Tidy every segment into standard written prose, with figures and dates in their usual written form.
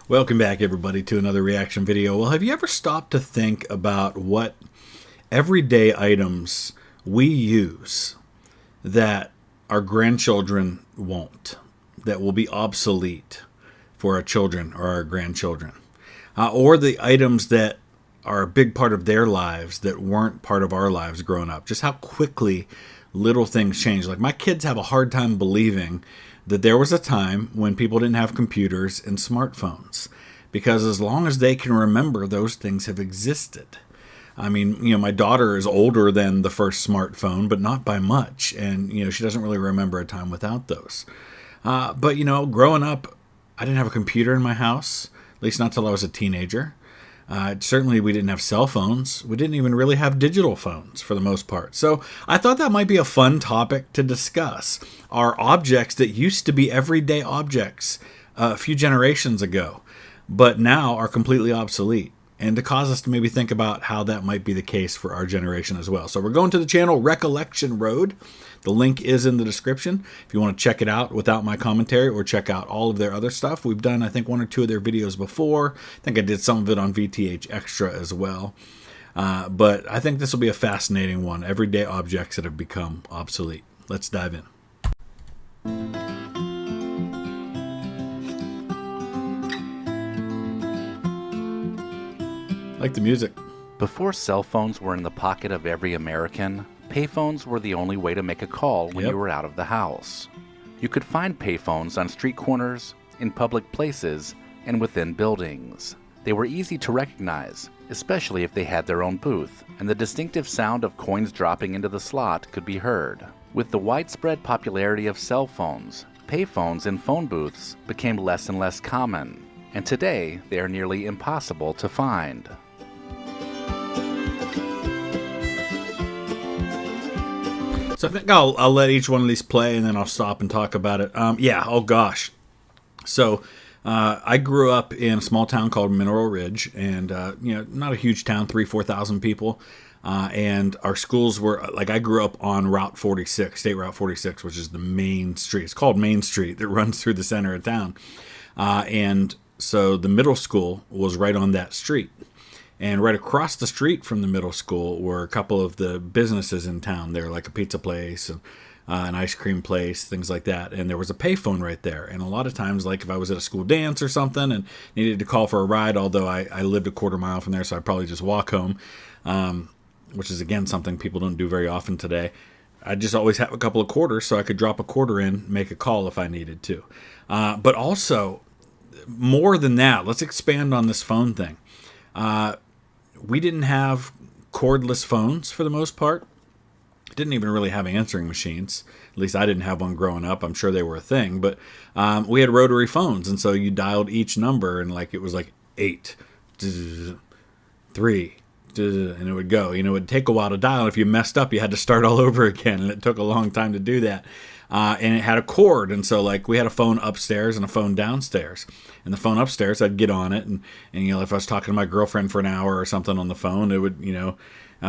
Welcome back, everybody, to another reaction video. Well, have you ever stopped to think about what everyday items we use that our grandchildren won't, that will be obsolete for our children or our grandchildren? Or the items that are a big part of their lives that weren't part of our lives growing up. Just how quickly little things change. Like, my kids have a hard time believing that there was a time when people didn't have computers and smartphones, because as long as they can remember, those things have existed. I mean, my daughter is older than the first smartphone, but not by much, and she doesn't really remember a time without those. But growing up, I didn't have a computer in my house, at least not till I was a teenager. Certainly we didn't have cell phones. We didn't even really have digital phones for the most part. So I thought that might be a fun topic to discuss. Are objects that used to be everyday objects a few generations ago, but now are completely obsolete, and to cause us to maybe think about how that might be the case for our generation as well. So we're going to the channel Recollection Road. The link is in the description if you want to check it out without my commentary, or check out all of their other stuff. We've done, I think, one or two of their videos before. I think I did some of it on VTH Extra as well. But I think this will be a fascinating one. Everyday objects that have become obsolete. Let's dive in. I like the music. Before cell phones were in the pocket of every American, payphones were the only way to make a call when you were out of the house. You could find payphones on street corners, in public places, and within buildings. They were easy to recognize, especially if they had their own booth, and the distinctive sound of coins dropping into the slot could be heard. With the widespread popularity of cell phones, payphones and phone booths became less and less common, and today they are nearly impossible to find. So I think I'll let each one of these play, and then I'll stop and talk about it. Oh gosh. So I grew up in a small town called Mineral Ridge, and not a huge town, 4,000 people. And our schools were, like, I grew up on Route 46, State Route 46, which is the main street. It's called Main Street, that runs through the center of town. And so the middle school was right on that street. And right across the street from the middle school were a couple of the businesses in town there, like a pizza place and an ice cream place, things like that. And there was a payphone right there. And a lot of times, like if I was at a school dance or something and needed to call for a ride, although I lived a quarter mile from there, so I'd probably just walk home, which is, again, something people don't do very often today. I'd just always have a couple of quarters so I could drop a quarter in, make a call if I needed to. But also, more than that, let's expand on this phone thing. We didn't have cordless phones for the most part. Didn't even really have answering machines. At least I didn't have one growing up. I'm sure they were a thing. But we had rotary phones, and so you dialed each number, and it was like 8, 3, and it would go. It would take a while to dial. If you messed up, you had to start all over again, and it took a long time to do that. And it had a cord, and so we had a phone upstairs and a phone downstairs. And the phone upstairs, I'd get on it, and if I was talking to my girlfriend for an hour or something on the phone, it would,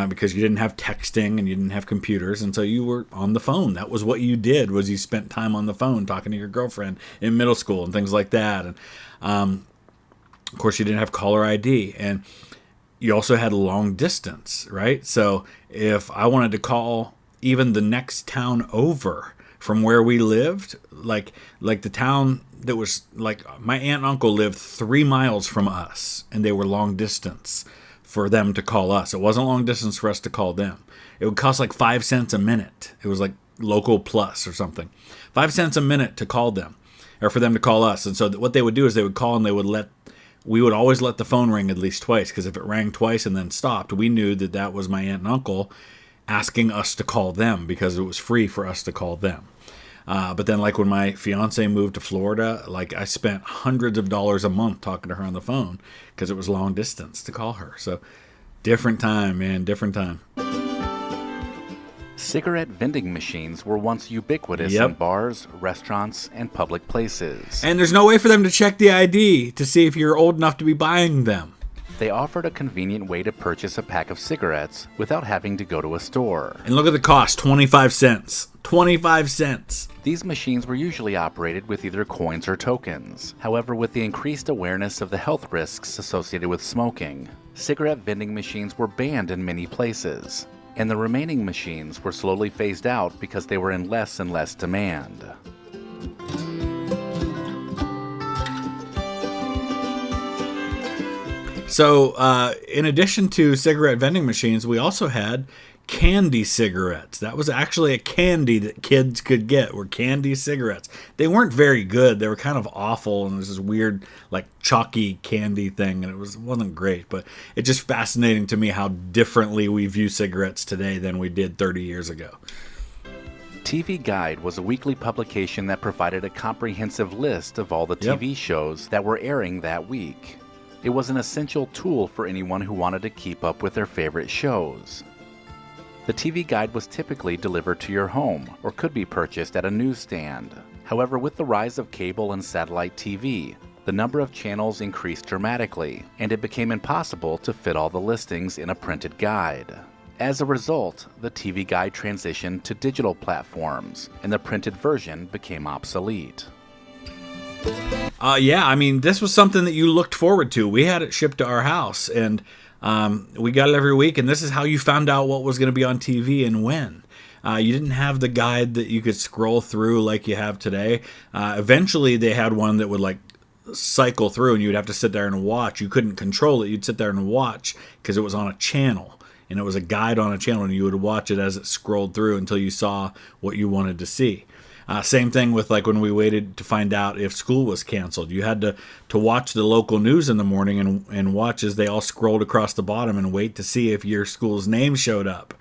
because you didn't have texting and you didn't have computers, and so you were on the phone. That was what you did, was you spent time on the phone talking to your girlfriend in middle school and things like that. And of course, you didn't have caller ID, and you also had long distance, right? So if I wanted to call even the next town over from where we lived, like the town that was, my aunt and uncle lived 3 miles from us, and they were long distance for them to call us. It wasn't long distance for us to call them. It would cost 5 cents a minute. It was like Local Plus or something. 5 cents a minute to call them, or for them to call us. And so what they would do is they would call, and we would always let the phone ring at least twice, because if it rang twice and then stopped, we knew that was my aunt and uncle asking us to call them, because it was free for us to call them. But then, when my fiance moved to Florida, I spent hundreds of dollars a month talking to her on the phone, because it was long distance to call her. So different time, man, different time. Cigarette vending machines were once ubiquitous in bars, restaurants, and public places. And there's no way for them to check the ID to see if you're old enough to be buying them. They offered a convenient way to purchase a pack of cigarettes without having to go to a store. And look at the cost, 25 cents. 25 cents. These machines were usually operated with either coins or tokens. However, with the increased awareness of the health risks associated with smoking, cigarette vending machines were banned in many places, and the remaining machines were slowly phased out because they were in less and less demand. So, in addition to cigarette vending machines, we also had candy cigarettes. That was actually a candy that kids could get, were candy cigarettes. They weren't very good. They were kind of awful, and it was this weird, like, chalky candy thing, and it wasn't great. But it's just fascinating to me how differently we view cigarettes today than we did 30 years ago. TV Guide was a weekly publication that provided a comprehensive list of all the TV shows that were airing that week. It was an essential tool for anyone who wanted to keep up with their favorite shows. The TV Guide was typically delivered to your home or could be purchased at a newsstand. However, with the rise of cable and satellite TV, the number of channels increased dramatically, and it became impossible to fit all the listings in a printed guide. As a result, the TV Guide transitioned to digital platforms, and the printed version became obsolete. This was something that you looked forward to. We had it shipped to our house, and we got it every week, and this is how you found out what was going to be on TV and when. You didn't have the guide that you could scroll through like you have today. Eventually, they had one that would like cycle through, and you'd have to sit there and watch. You couldn't control it. You'd sit there and watch because it was on a channel, and it was a guide on a channel, and you would watch it as it scrolled through until you saw what you wanted to see. Same thing with like when we waited to find out if school was canceled. You had to watch the local news in the morning and watch as they all scrolled across the bottom and wait to see if your school's name showed up.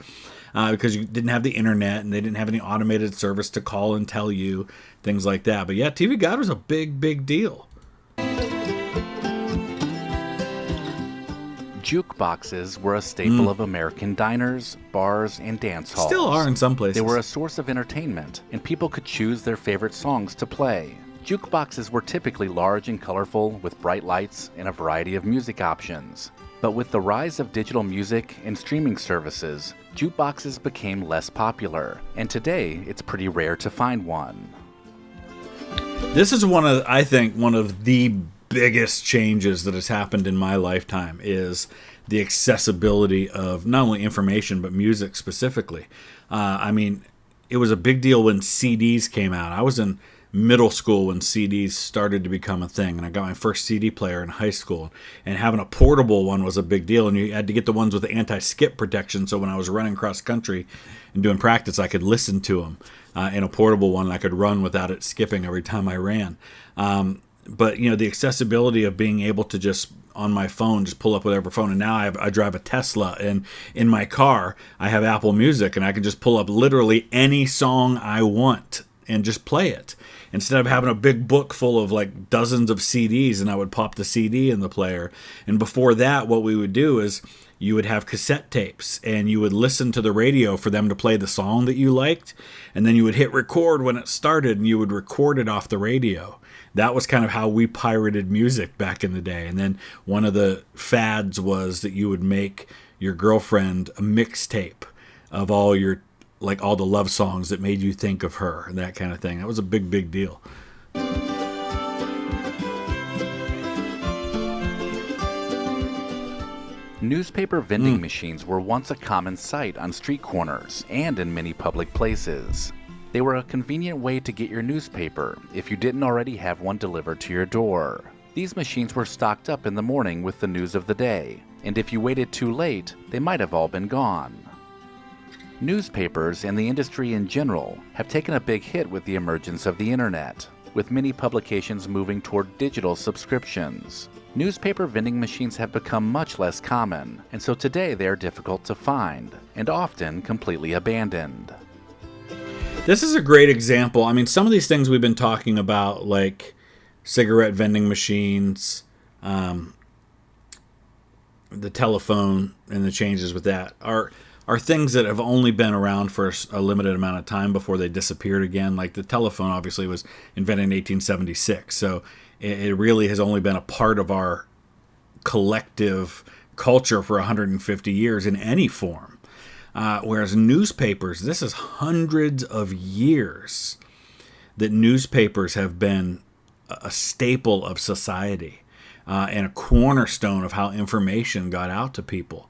Because you didn't have the internet and they didn't have any automated service to call and tell you, things like that. But yeah, TV Guide was a big, big deal. Jukeboxes were a staple of American diners, bars, and dance halls. Still are in some places. They were a source of entertainment, and people could choose their favorite songs to play. Jukeboxes were typically large and colorful, with bright lights and a variety of music options. But with the rise of digital music and streaming services, jukeboxes became less popular, and today it's pretty rare to find one. This is one of the biggest changes that has happened in my lifetime is the accessibility of not only information but music specifically. It was a big deal when CDs came out. I was in middle school when CDs started to become a thing, and I got my first CD player in high school, and having a portable one was a big deal, and you had to get the ones with the anti-skip protection, so when I was running cross country and doing practice I could listen to them in a portable one, and I could run without it skipping every time I ran. But, the accessibility of being able to just, on my phone, just pull up whatever phone. And now I drive a Tesla, and in my car, I have Apple Music, and I can just pull up literally any song I want and just play it. Instead of having a big book full of like dozens of CDs, and I would pop the CD in the player. And before that, what we would do is you would have cassette tapes, and you would listen to the radio for them to play the song that you liked. And then you would hit record when it started, and you would record it off the radio. That was kind of how we pirated music back in the day. And then one of the fads was that you would make your girlfriend a mixtape of all the love songs that made you think of her and that kind of thing. That was a big, big deal. Newspaper vending machines were once a common sight on street corners and in many public places. They were a convenient way to get your newspaper if you didn't already have one delivered to your door. These machines were stocked up in the morning with the news of the day, and if you waited too late, they might have all been gone. Newspapers and the industry in general have taken a big hit with the emergence of the internet, with many publications moving toward digital subscriptions. Newspaper vending machines have become much less common, and so today they are difficult to find, and often completely abandoned. This is a great example. Some of these things we've been talking about, like cigarette vending machines, the telephone and the changes with that, are things that have only been around for a limited amount of time before they disappeared again. Like the telephone obviously was invented in 1876, so it really has only been a part of our collective culture for 150 years in any form. Whereas newspapers, this is hundreds of years that newspapers have been a staple of society and a cornerstone of how information got out to people.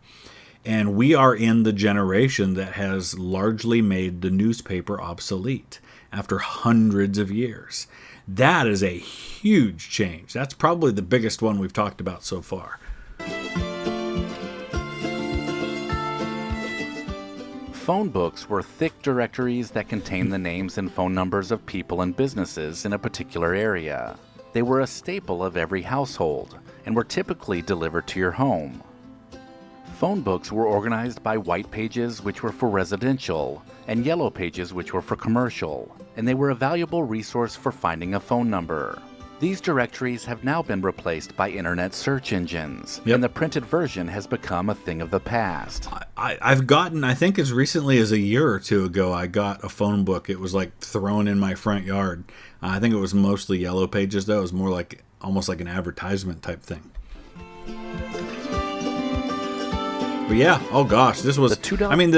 And we are in the generation that has largely made the newspaper obsolete after hundreds of years. That is a huge change. That's probably the biggest one we've talked about so far. Phone books were thick directories that contained the names and phone numbers of people and businesses in a particular area. They were a staple of every household and were typically delivered to your home. Phone books were organized by white pages, which were for residential, and yellow pages, which were for commercial, and they were a valuable resource for finding a phone number. These directories have now been replaced by internet search engines, and the printed version has become a thing of the past. I've gotten, I think as recently as a year or two ago, I got a phone book. It was like thrown in my front yard. I think it was mostly yellow pages, though. It was more like almost like an advertisement type thing. But yeah, oh gosh, this was, the $2. I mean,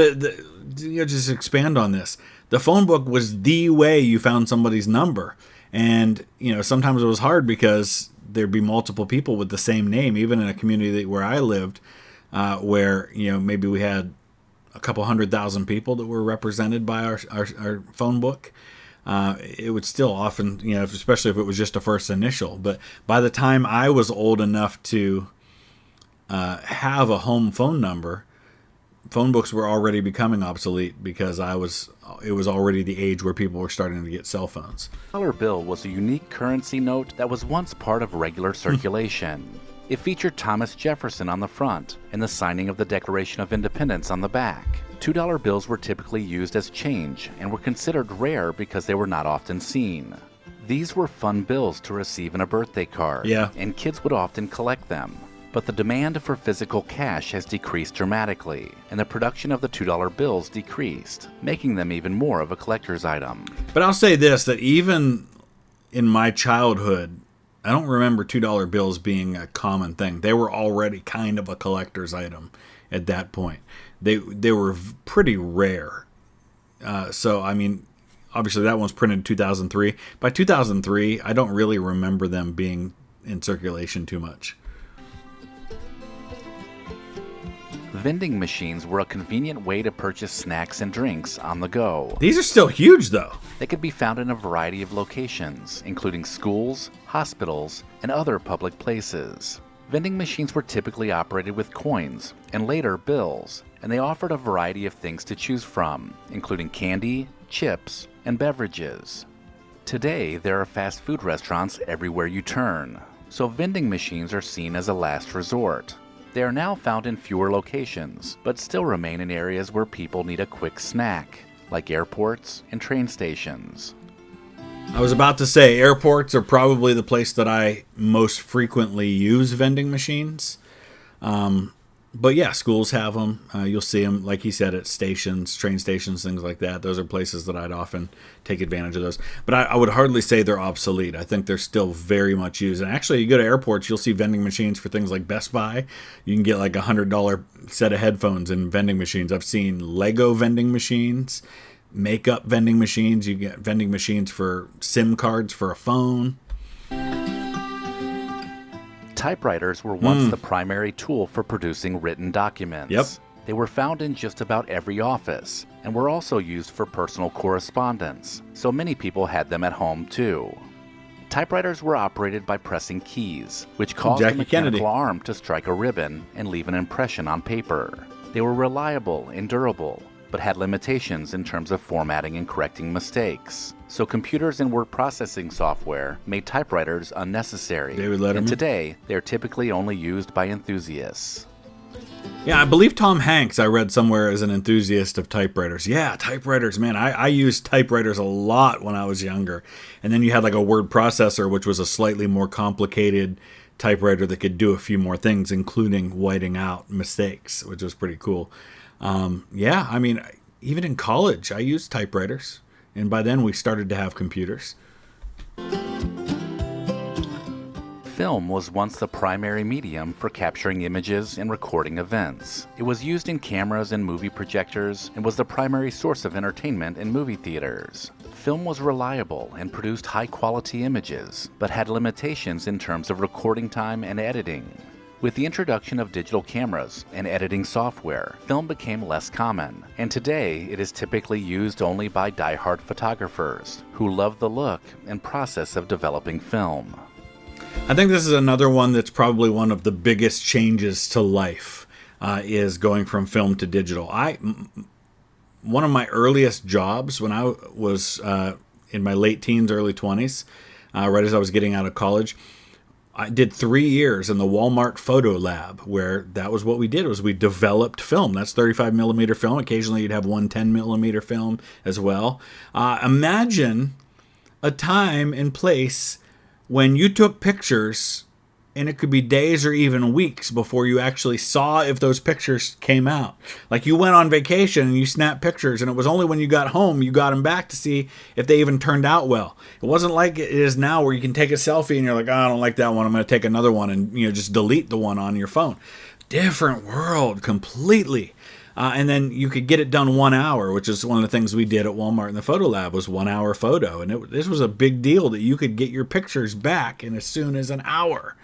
just expand on this. The phone book was the way you found somebody's number. And, sometimes it was hard because there'd be multiple people with the same name, even in a community where I lived, where, maybe we had a couple 100,000 people that were represented by our phone book. It would still often, especially if it was just a first initial. But by the time I was old enough to have a home phone number, phone books were already becoming obsolete because it was already the age where people were starting to get cell phones. Dollar bill was a unique currency note that was once part of regular circulation. It featured Thomas Jefferson on the front and the signing of the Declaration of Independence on the back. $2 bills were typically used as change and were considered rare because they were not often seen. These were fun bills to receive in a birthday card, and kids would often collect them. But the demand for physical cash has decreased dramatically, and the production of the $2 bills decreased, making them even more of a collector's item. But I'll say this, that even in my childhood, I don't remember $2 bills being a common thing. They were already kind of a collector's item at that point. They were pretty rare. So, I mean, obviously that one was printed in 2003. By 2003, I don't really remember them being in circulation too much. Vending machines were a convenient way to purchase snacks and drinks on the go. These are still huge, though. They could be found in a variety of locations, including schools, hospitals, and other public places. Vending machines were typically operated with coins, and later bills, and they offered a variety of things to choose from, including candy, chips, and beverages. Today, there are fast food restaurants everywhere you turn, so vending machines are seen as a last resort. They are now found in fewer locations, but still remain in areas where people need a quick snack, like airports and train stations. I was about to say, airports are probably the place that I most frequently use vending machines. But yeah, schools have them. You'll see them, like he said, at stations, train stations, things like that. Those are places that I'd often take advantage of those. But I would hardly say they're obsolete. I think they're still very much used. And actually, you go to airports, you'll see vending machines for things like Best Buy. You can get like a $100 set of headphones in vending machines. I've seen Lego vending machines, makeup vending machines. You get vending machines for SIM cards for a phone. Typewriters were once the primary tool for producing written documents. Yep. They were found in just about every office and were also used for personal correspondence, so many people had them at home too. Typewriters were operated by pressing keys, which caused a mechanical arm to strike a ribbon and leave an impression on paper. They were reliable and durable, but had limitations in terms of formatting and correcting mistakes. So computers and word processing software made typewriters unnecessary. And today, they're typically only used by enthusiasts. Yeah, I believe Tom Hanks, I read somewhere, is an enthusiast of typewriters. Yeah, typewriters, man. I used typewriters a lot when I was younger. And then you had like a word processor, which was a slightly more complicated typewriter that could do a few more things, including whiting out mistakes, which was pretty cool. Yeah, I mean, even in college, I used typewriters. And by then, we started to have computers. Film was once the primary medium for capturing images and recording events. It was used in cameras and movie projectors and was the primary source of entertainment in movie theaters. Film was reliable and produced high-quality images, but had limitations in terms of recording time and editing. With the introduction of digital cameras and editing software, film became less common, and today it is typically used only by die-hard photographers who love the look and process of developing film. I think this is another one that's probably one of the biggest changes to life, is going from film to digital. One of my earliest jobs when I was in my late teens, early 20s, right as I was getting out of college, I did 3 years in the Walmart photo lab, where that was what we did, was we developed film. That's 35 millimeter film. Occasionally you'd have 110 millimeter film as well. Imagine a time and place when you took pictures, and it could be days or even weeks before you actually saw if those pictures came out. Like, you went on vacation and you snapped pictures, and it was only when you got home you got them back to see if they even turned out well. It wasn't like it is now, where you can take a selfie and you're like, oh, I don't like that one, I'm going to take another one, and just delete the one on your phone. Different world completely. And then you could get it done 1 hour, which is one of the things we did at Walmart in the photo lab, was 1 hour photo. And this was a big deal, that you could get your pictures back in as soon as an hour.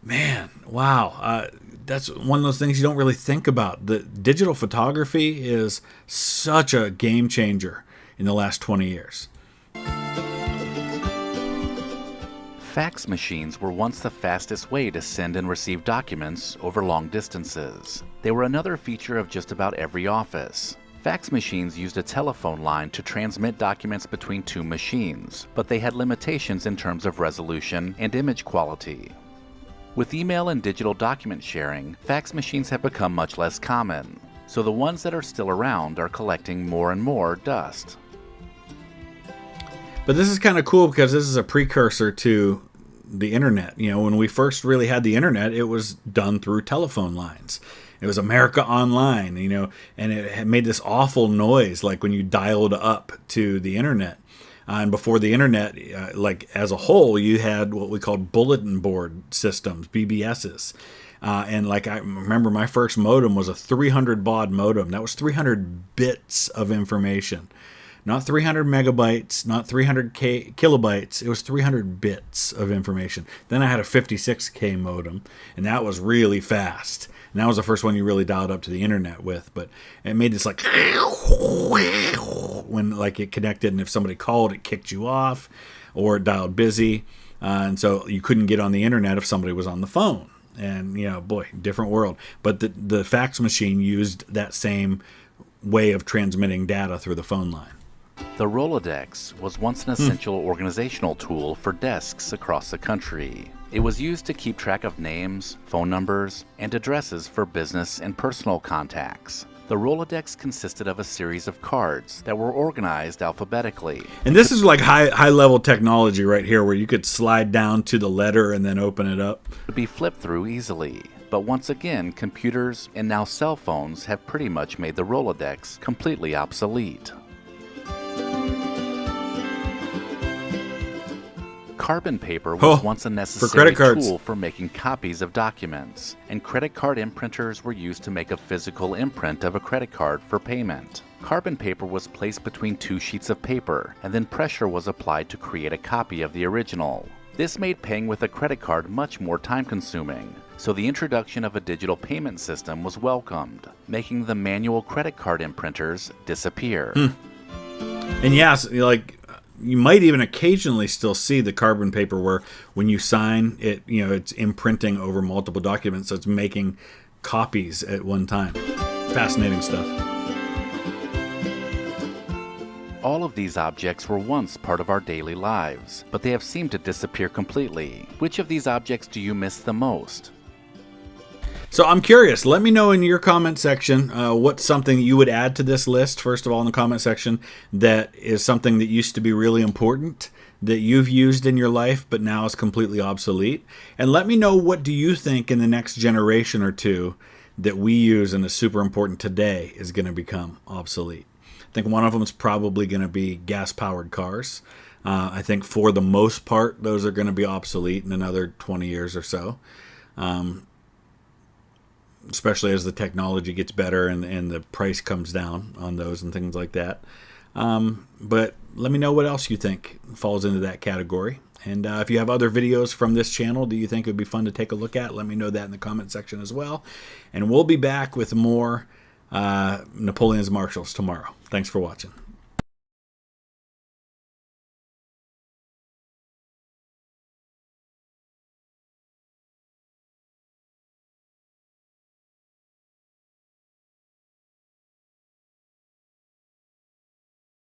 Man, wow. That's one of those things you don't really think about. The digital photography is such a game changer in the last 20 years. Fax machines were once the fastest way to send and receive documents over long distances. They were another feature of just about every office. Fax machines used a telephone line to transmit documents between two machines, but they had limitations in terms of resolution and image quality. With email and digital document sharing, fax machines have become much less common, so the ones that are still around are collecting more and more dust. But this is kind of cool, because this is a precursor to the internet. When we first really had the internet, it was done through telephone lines. It was America Online, and it had made this awful noise, like when you dialed up to the internet. And before the internet, like as a whole, you had what we called bulletin board systems, BBSs. And like, I remember my first modem was a 300 baud modem. That was 300 bits of information. Not 300 megabytes, not 300 kilobytes. It was 300 bits of information. Then I had a 56K modem, and that was really fast. And that was the first one you really dialed up to the internet with. But it made this like, when like it connected, and if somebody called, it kicked you off, or it dialed busy. And so you couldn't get on the internet if somebody was on the phone. And, boy, different world. But the fax machine used that same way of transmitting data through the phone line. The Rolodex was once an essential organizational tool for desks across the country. It was used to keep track of names, phone numbers, and addresses for business and personal contacts. The Rolodex consisted of a series of cards that were organized alphabetically. And this is like high level technology right here, where you could slide down to the letter and then open it up. It could be flipped through easily. But once again, computers and now cell phones have pretty much made the Rolodex completely obsolete. Carbon paper was once a necessary tool for making copies of documents, and credit card imprinters were used to make a physical imprint of a credit card for payment. Carbon paper was placed between two sheets of paper, and then pressure was applied to create a copy of the original. This made paying with a credit card much more time-consuming, so the introduction of a digital payment system was welcomed, making the manual credit card imprinters disappear. And yes, like, you might even occasionally still see the carbon paper where when you sign it, it's imprinting over multiple documents, so it's making copies at one time. Fascinating stuff. All of these objects were once part of our daily lives, but they have seemed to disappear completely. Which of these objects do you miss the most? So I'm curious. Let me know in your comment section what's something you would add to this list, first of all, in the comment section, that is something that used to be really important, that you've used in your life, but now is completely obsolete. And let me know, what do you think in the next generation or two that we use and is super important today is going to become obsolete. I think one of them is probably going to be gas-powered cars. I think for the most part, those are going to be obsolete in another 20 years or so, especially as the technology gets better and the price comes down on those and things like that. But let me know what else you think falls into that category. And if you have other videos from this channel do you think it would be fun to take a look at, let me know that in the comment section as well. And we'll be back with more Napoleon's Marshalls tomorrow. Thanks for watching.